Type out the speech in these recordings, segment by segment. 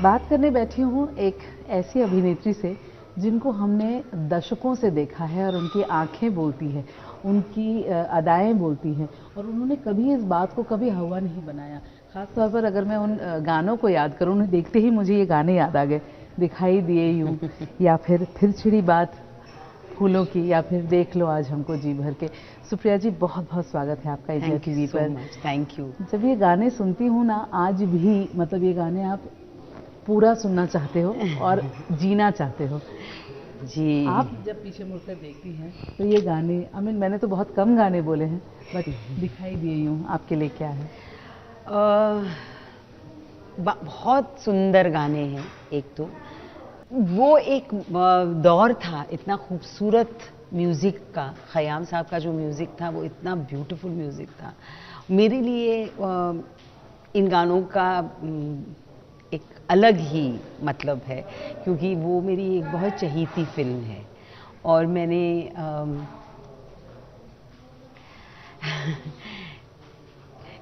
बात करने बैठी हूँ एक ऐसी अभिनेत्री से जिनको हमने दशकों से देखा है और उनकी आंखें बोलती हैं, उनकी अदाएं बोलती हैं और उन्होंने कभी इस बात को कभी हवा नहीं बनाया। ख़ास तौर पर अगर मैं उन गानों को याद करूँ, उन्हें देखते ही मुझे ये गाने याद आ गए, दिखाई दिए यूं या फिर छिड़ी बात फूलों की, या फिर देख लो आज हमको जी भर के। सुप्रिया जी, बहुत बहुत स्वागत है आपका इंडिया टीवी पर। Thank you. जब ये गाने सुनती हूँ ना, आज भी मतलब ये गाने आप पूरा सुनना चाहते हो और जीना चाहते हो जी। आप जब पीछे मुड़कर देखती हैं तो ये गाने, मैंने तो बहुत कम गाने बोले हैं, बट दिखाई दिए यूं आपके लिए क्या है? बहुत सुंदर गाने हैं। एक तो वो एक दौर था इतना खूबसूरत म्यूज़िक का, खयाम साहब का जो म्यूज़िक था वो इतना ब्यूटीफुल म्यूज़िक था। मेरे लिए इन गानों का एक अलग ही मतलब है, क्योंकि वो मेरी एक बहुत चहीती फिल्म है और मैंने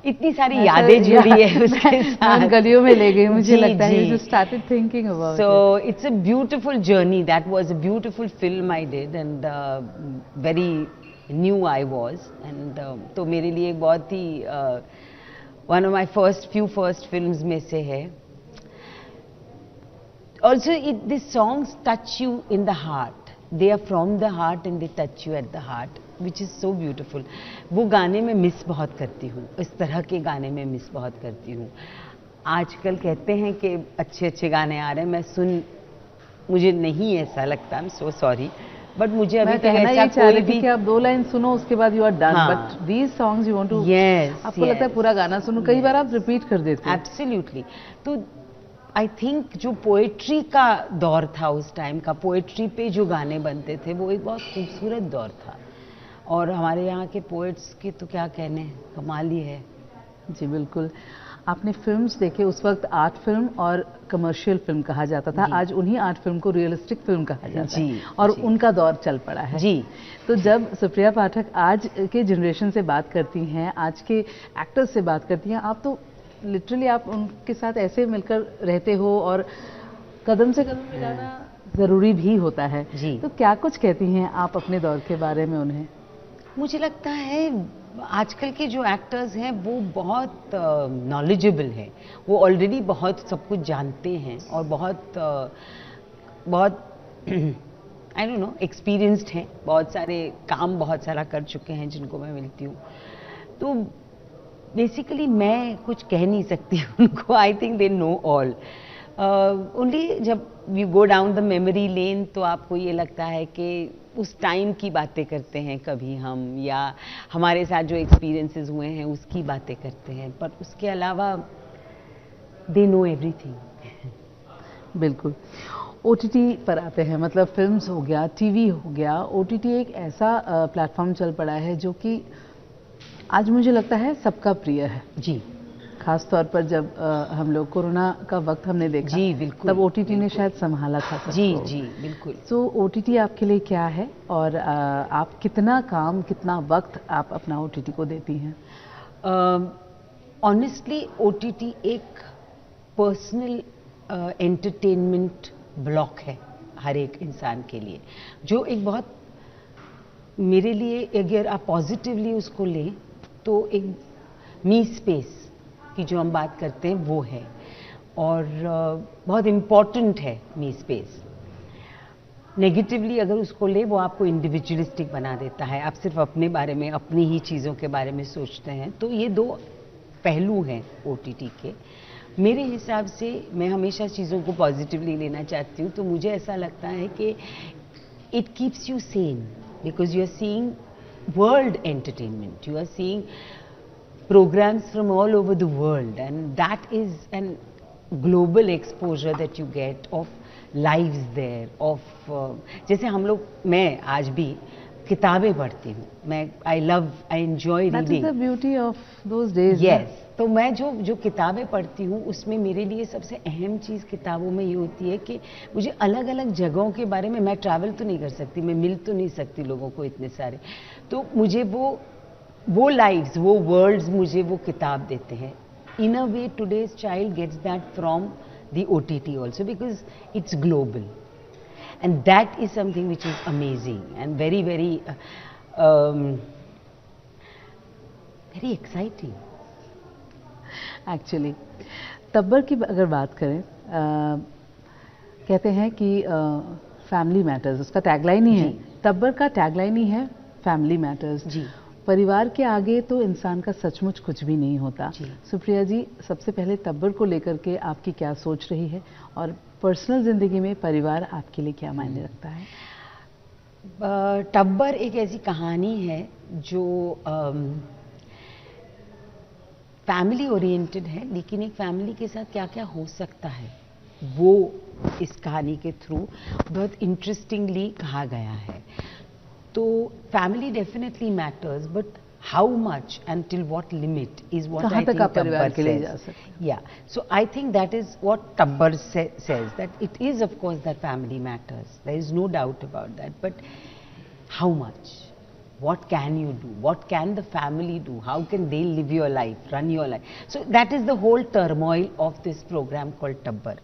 इतनी सारी यादें जुड़ी है उसके साथ। गलियों में ले गई मुझे लगता है। You started thinking about so it's a beautiful journey. That was a beautiful film I did and very new I was and तो मेरे लिए बहुत ही one of my few first films में से है। Also these songs touch you in the heart. They are from the heart and they touch you at the heart, which is so beautiful. वो गाने में मिस बहुत करती हूँ, इस तरह के गाने में मिस बहुत करती हूँ। आजकल कहते हैं कि अच्छे अच्छे गाने आ रहे हैं, मुझे नहीं ऐसा लगता, I'm so sorry, बट मुझे अभी तक ऐसा कोई भी कि आप 2 लाइन सुनो उसके बाद you are done, but these songs you want to, आपको लगता है पूरा गाना सुनो, कई बार आप रिपीट कर देते हैं। एब्सोल्युटली। तो आई थिंक जो पोएट्री का दौर था उस टाइम का, पोएट्री पे जो गाने बनते थे वो एक बहुत खूबसूरत दौर था और हमारे यहाँ के पोएट्स के तो क्या कहने, कमाल ही है। जी बिल्कुल। आपने फिल्म्स देखे, उस वक्त आर्ट फिल्म और कमर्शियल फिल्म कहा जाता था, आज उन्हीं आर्ट फिल्म को रियलिस्टिक फिल्म कहा जाता है और उनका दौर चल पड़ा है। जी। तो जब सुप्रिया पाठक आज के जनरेशन से बात करती हैं, आज के एक्टर्स से बात करती हैं, आप तो लिटरली आप उनके साथ ऐसे मिलकर रहते हो और कदम से कदम मिलाना ज़रूरी भी होता है। जी। तो क्या कुछ कहती हैं आप अपने दौर के बारे में उन्हें? मुझे लगता है आजकल के जो एक्टर्स हैं वो बहुत नॉलेजेबल हैं, वो ऑलरेडी बहुत सब कुछ जानते हैं और बहुत आई डोंट नो एक्सपीरियंस्ड हैं, बहुत सारे काम बहुत सारा कर चुके हैं जिनको मैं मिलती हूँ। तो बेसिकली मैं कुछ कह नहीं सकती उनको, I think they know all. Only जब you go down the memory lane तो आपको ये लगता है कि उस टाइम की बातें करते हैं कभी हम, या हमारे साथ जो एक्सपीरियंसेस हुए हैं उसकी बातें करते हैं, पर उसके अलावा दे नो एवरीथिंग। बिल्कुल। OTT पर आते हैं, मतलब फिल्म्स हो गया, टीवी हो गया, OTT एक ऐसा प्लेटफॉर्म चल पड़ा है जो कि आज मुझे लगता है सबका प्रिय है। जी। खास तौर पर जब हम लोग कोरोना का वक्त हमने देखा, जी बिल्कुल, तब OTT ने शायद संभाला था सबको। जी जी बिल्कुल। तो OTT आपके लिए क्या है और आप कितना काम, कितना वक्त आप अपना OTT को देती हैं? ऑनेस्टली OTT एक पर्सनल एंटरटेनमेंट ब्लॉक है हर एक इंसान के लिए, जो एक बहुत, मेरे लिए अगर आप पॉजिटिवली उसको लें तो एक मी स्पेस की जो हम बात करते हैं वो है और बहुत इम्पॉर्टेंट है मी स्पेस। नेगेटिवली अगर उसको ले, वो आपको इंडिविजुअलिस्टिक बना देता है, आप सिर्फ अपने बारे में, अपनी ही चीज़ों के बारे में सोचते हैं। तो ये 2 पहलू हैं OTT के। मेरे हिसाब से मैं हमेशा चीज़ों को पॉजिटिवली लेना चाहती हूँ, तो मुझे ऐसा लगता है कि it keeps you sane because you are seeing world entertainment, you are seeing programs from all over the world and that is an global exposure that you get of lives there of जैसे हम लोग, मैं आज भी किताबें पढ़ती हूँ, मैं I enjoy reading. That is the beauty of those days. Yes. तो मैं जो किताबें पढ़ती हूँ उसमें मेरे लिए सबसे अहम चीज़ किताबों में ये होती है कि मुझे अलग अलग जगहों के बारे में, मैं ट्रैवल तो नहीं कर सकती, मैं मिल तो नहीं सकती लोगों को इतने सारे, तो मुझे वो लाइव्स, वो वर्ल्ड्स मुझे वो किताब देते हैं। In a way today's child gets that from the OTT also, because it's global. And that is something which is amazing and very, very, very exciting. Actually Tabbar की अगर बात करें, कहते हैं कि फैमिली मैटर्स, उसका टैगलाइन ही है, तब्बर का टैगलाइन ही है फैमिली मैटर्स। जी। परिवार के आगे तो इंसान का सचमुच कुछ भी नहीं होता। सुप्रिया जी, सबसे पहले तब्बर को लेकर के आपकी क्या सोच रही है, और पर्सनल जिंदगी में परिवार आपके लिए क्या मायने रखता है? टब्बर एक ऐसी कहानी है जो फैमिली ओरिएंटेड है, लेकिन एक फैमिली के साथ क्या क्या हो सकता है वो इस कहानी के थ्रू बहुत इंटरेस्टिंगली कहा गया है। तो family definitely matters, but how much and till what limit is what I think परिवार के लिए जा सकते। या so I think that is what Tabbar says, that it is of course that family matters, there is no doubt about that, but how much, what can you do, what can the family do, how can they live your life, run your life. So that is the whole turmoil of this program called Tabbar.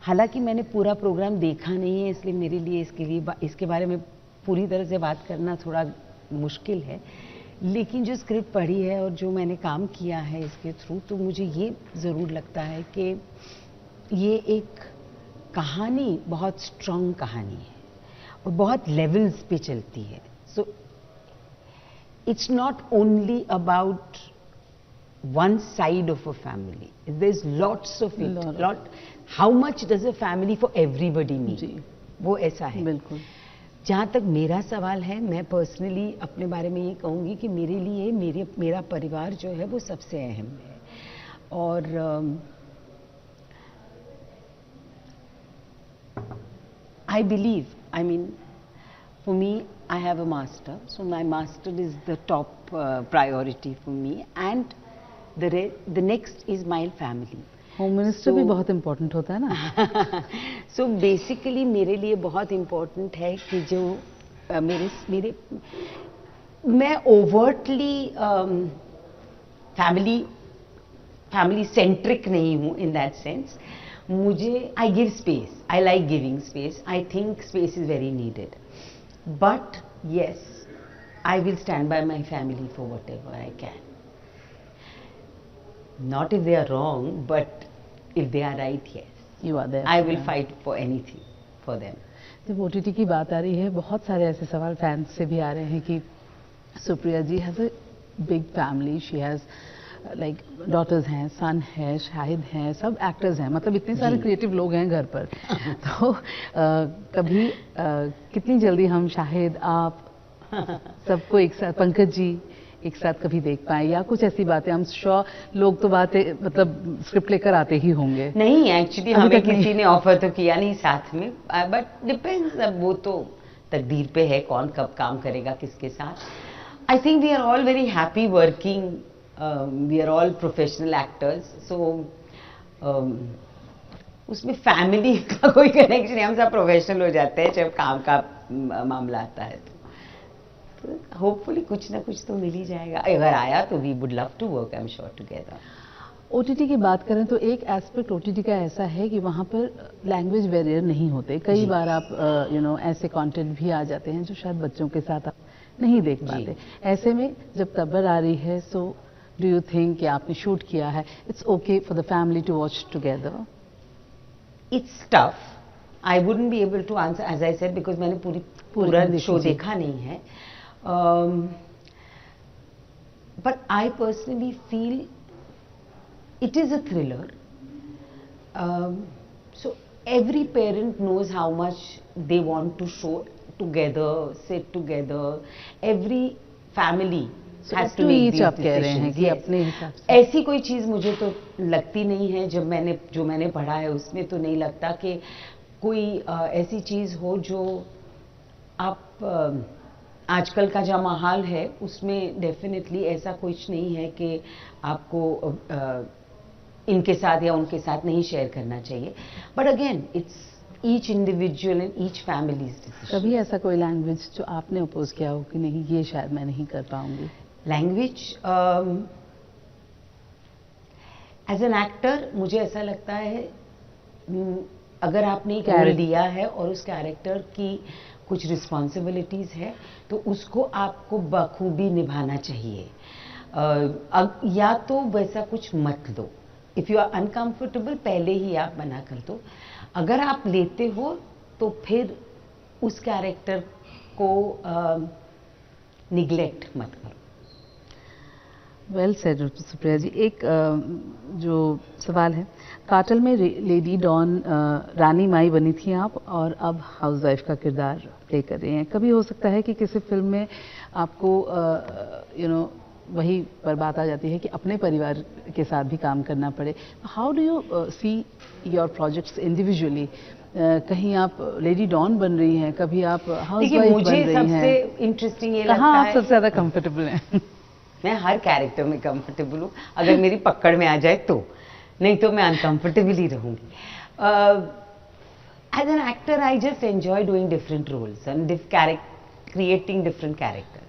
हालांकि मैंने पूरा programme देखा नहीं है, इसलिए मेरे लिए इसके बारे में पूरी तरह से बात करना थोड़ा मुश्किल है, लेकिन जो स्क्रिप्ट पढ़ी है और जो मैंने काम किया है इसके थ्रू, तो मुझे ये ज़रूर लगता है कि ये एक कहानी बहुत स्ट्रॉन्ग कहानी है और बहुत लेवल्स पे चलती है। सो it's not only about one side of a family. There's lots of it. How much does a family for everybody need? वो ऐसा है। बिल्कुल। जहाँ तक मेरा सवाल है, मैं पर्सनली अपने बारे में ये कहूँगी कि मेरे लिए मेरा परिवार जो है वो सबसे अहम है। और I believe, I mean, for me, I have a master, so my master is the top priority for me, and the next is my family. Home minister भी बहुत इम्पोर्टेंट होता है ना। So basically मेरे लिए बहुत इम्पोर्टेंट है कि जो मैं overtly family centric नहीं हूँ in that sense. मुझे I give space, I like giving space, I think space is very needed. But yes, I will stand by my family for whatever I can. Not if they are wrong, but if they are right, yes. You are there. I will fight for anything for them. जब OTT की बात आ रही है, बहुत सारे ऐसे सवाल fans से भी आ रहे हैं कि Supriya ji has a big family, she has like daughters हैं, सन है, शाहिद हैं, सब एक्टर्स हैं, मतलब इतने सारे क्रिएटिव लोग हैं घर पर। तो कभी कितनी जल्दी हम शाहिद, आप सबको एक साथ, पंकज जी एक साथ कभी देख पाए, या कुछ ऐसी बातें? हम श्योर लोग तो बातें मतलब स्क्रिप्ट लेकर आते ही होंगे। नहीं, एक्चुअली हमें किसी ने ऑफर तो किया नहीं साथ में, बट डिपेंड्स, अब वो तो तकदीर पे है कौन कब काम करेगा किसके साथ। I think we are all very happy working, we are all professional actors, so उसमें फैमिली का कोई कनेक्शन नहीं, हम सब प्रोफेशनल हो जाते हैं जब काम का मामला आता है। तो होपफुली कुछ ना कुछ तो मिल ही जाएगा, अगर आया तो we would love to work, I am sure, together. OTT की बात करें तो एक एस्पेक्ट OTT का ऐसा है कि वहाँ पर लैंग्वेज बैरियर नहीं होते। कई बार आप ऐसे कंटेंट भी आ जाते हैं जो शायद बच्चों के साथ आप नहीं देख पाते। ऐसे में जब तब्बर आ रही है, सो डू यू थिंक कि आपने शूट किया है, it's okay for the family to watch together? It's tough, I wouldn't be able to answer as I said, because मैंने पूरा शो देखा नहीं है, but I personally feel it is a thriller, so every parent knows how much they want to show together, sit together, every family has to make these decisions. अपने हिसाब से ऐसी कोई चीज मुझे तो लगती नहीं है, जो मैंने पढ़ा है उसमें तो नहीं लगता कि कोई ऐसी चीज हो जो आप आजकल का जो माहौल है उसमें डेफिनेटली ऐसा कुछ नहीं है कि आपको इनके साथ या उनके साथ नहीं शेयर करना चाहिए, but again it's each individual and each families decision. कभी ऐसा कोई लैंग्वेज जो आपने अपोज किया हो कि नहीं, ये शायद मैं नहीं कर पाऊंगी? लैंग्वेज, एज एन एक्टर मुझे ऐसा लगता है अगर आपने एक रोल दिया है और उस कैरेक्टर की कुछ रिस्पॉन्सिबिलिटीज है तो उसको आपको बखूबी निभाना चाहिए। या तो वैसा कुछ मत लो। इफ़ यू आर अनकंफर्टेबल पहले ही आप मना कर दो। अगर आप लेते हो तो फिर उस कैरेक्टर को निग्लेक्ट मत करो। वेल सेड सुप्रिया जी। एक जो सवाल है, काटल में लेडी डॉन रानी माई बनी थी आप और अब हाउसवाइफ का किरदार प्ले कर रही हैं। कभी हो सकता है कि किसी फिल्म में आपको वही पर बात आ जाती है कि अपने परिवार के साथ भी काम करना पड़े। How do you see your projects individually? कहीं आप लेडी डॉन बन रही हैं, कभी आप हाउसवाइफ बन रही हैं। मुझे सबसे इंटरेस्टिंग ये लगता है, कहाँ आप सबसे ज्यादा कंफर्टेबल हैं? मैं हर कैरेक्टर में कंफर्टेबल हूँ, अगर मेरी पकड़ में आ जाए तो, नहीं तो मैं अनकंफर्टेबल ही रहूँगी। As an actor I just enjoy doing different roles and creating different characters.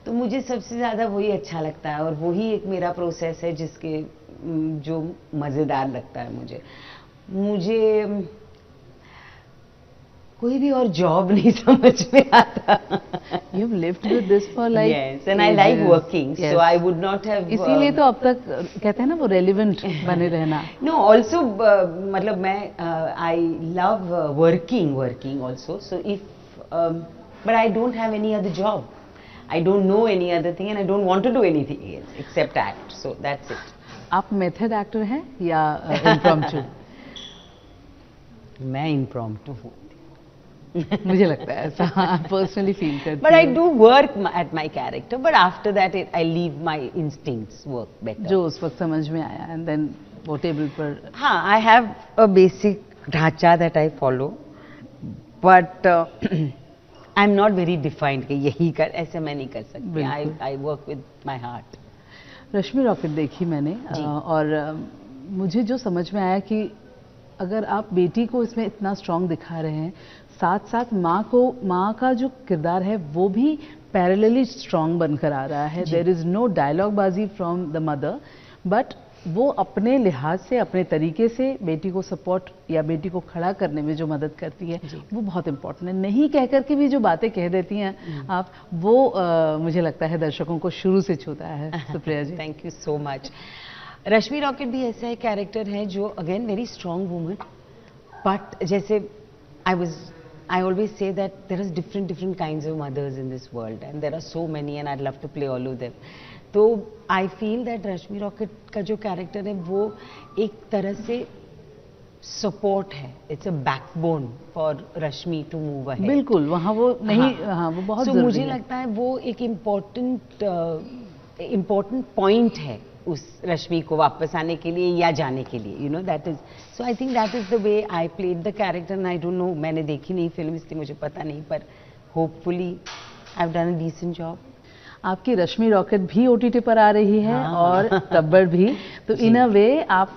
तो मुझे सबसे ज़्यादा वही अच्छा लगता है और वही एक मेरा प्रोसेस है जिसके जो मज़ेदार लगता है मुझे कोई भी और जॉब नहीं समझ में आता। You've lived with this for like yes, and I like working, yes. So I would not have. इसीलिए तो अब तक कहते हैं ना वो relevant बने रहना। No, also मतलब मैं I love working also. So if but I don't have any other job. I don't know any other thing and I don't want to do anything else except act. So that's it. आप method actor हैं या impromptu? मैं impromptu हूँ। मुझे लगता है ऐसा, personally feel करती हूँ। But I do work at my character, but after that I leave my instincts work better. जो उस वक्त समझ में आया and then वो टेबल पर। हाँ, I have a basic ढांचा that I follow, but I'm not very defined कि यही कर, ऐसे मैं नहीं कर सकती। I work with my heart. Rashmi rocket देखी मैंने और मुझे जो समझ में आया कि अगर आप बेटी को इसमें इतना स्ट्रॉन्ग दिखा रहे हैं, साथ साथ माँ का जो किरदार है वो भी पैरेलली स्ट्रॉन्ग बनकर आ रहा है। देयर इज नो डायलॉग बाजी फ्रॉम द मदर, बट वो अपने लिहाज से, अपने तरीके से बेटी को सपोर्ट या बेटी को खड़ा करने में जो मदद करती है वो बहुत इंपॉर्टेंट है। नहीं कह करके भी जो बातें कह देती हैं आप, वो मुझे लगता है दर्शकों को शुरू से छूता है। Supriya ji, thank you so much. Rashmi Rocket भी ऐसा एक कैरेक्टर है जो again very strong woman, but जैसे I always say that there is different kinds of mothers in this world and there are so many and I'd love to play all of them. तो I feel that Rashmi rocket का जो character है वो एक तरह से support है, it's a backbone for Rashmi to move ahead. बिल्कुल, वहाँ वो नहीं, हाँ वो बहुत जरूरी है। मुझे लगता है वो एक इम्पोर्टेंट पॉइंट है उस रश्मि को वापस आने के लिए या जाने के लिए, that is, so I think that is the way I played the character and I don't know, मैंने देखी नहीं फिल्म इसलिए मुझे पता नहीं, पर hopefully I have done a decent job. आपकी रश्मि रॉकेट भी ओटीटी पर आ रही है और टब्बर भी, तो इन अ वे आप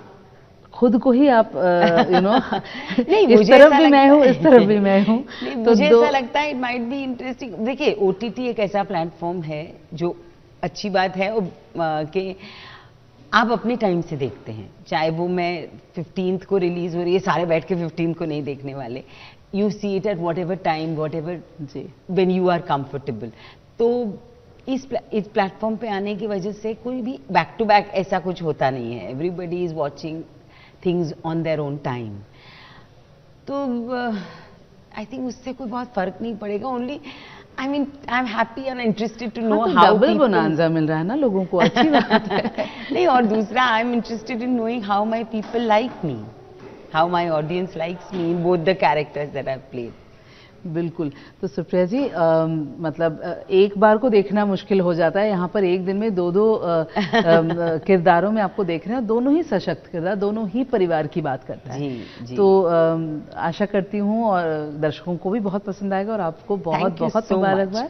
खुद को ही आप नहीं, इस तरफ भी मैं हूँ, इस तरफ भी मैं हूँ, तो मुझे ऐसा लगता है इट माइट बी इंटरेस्टिंग। देखिए, ओटीटी एक ऐसा प्लेटफॉर्म है जो अच्छी बात है कि आप अपने टाइम से देखते हैं, चाहे वो मैं 15th को रिलीज हो रही है, सारे बैठ के 15th को नहीं देखने वाले, you see it at whatever time, whatever when you are comfortable. तो इस प्लेटफॉर्म पे आने की वजह से कोई भी बैक टू बैक ऐसा कुछ होता नहीं है, everybody is watching things on their own time. तो आई थिंक उससे कोई बहुत फर्क नहीं पड़ेगा। Only I mean, I'm happy and interested to know how double bonanza मिल रहा है ना लोगों को, अच्छी बात है। नहीं, और दूसरा I'm interested in knowing how my people like me, how my audience likes me in both the characters that I've played. बिल्कुल। तो सुप्रिया जी, मतलब एक बार को देखना मुश्किल हो जाता है, यहाँ पर एक दिन में दो किरदारों में आपको देख रहे हैं, दोनों ही सशक्त किरदार, दोनों ही परिवार की बात करता है। जी। तो आशा करती हूँ और दर्शकों को भी बहुत पसंद आएगा और आपको बहुत बहुत मुबारकबाद।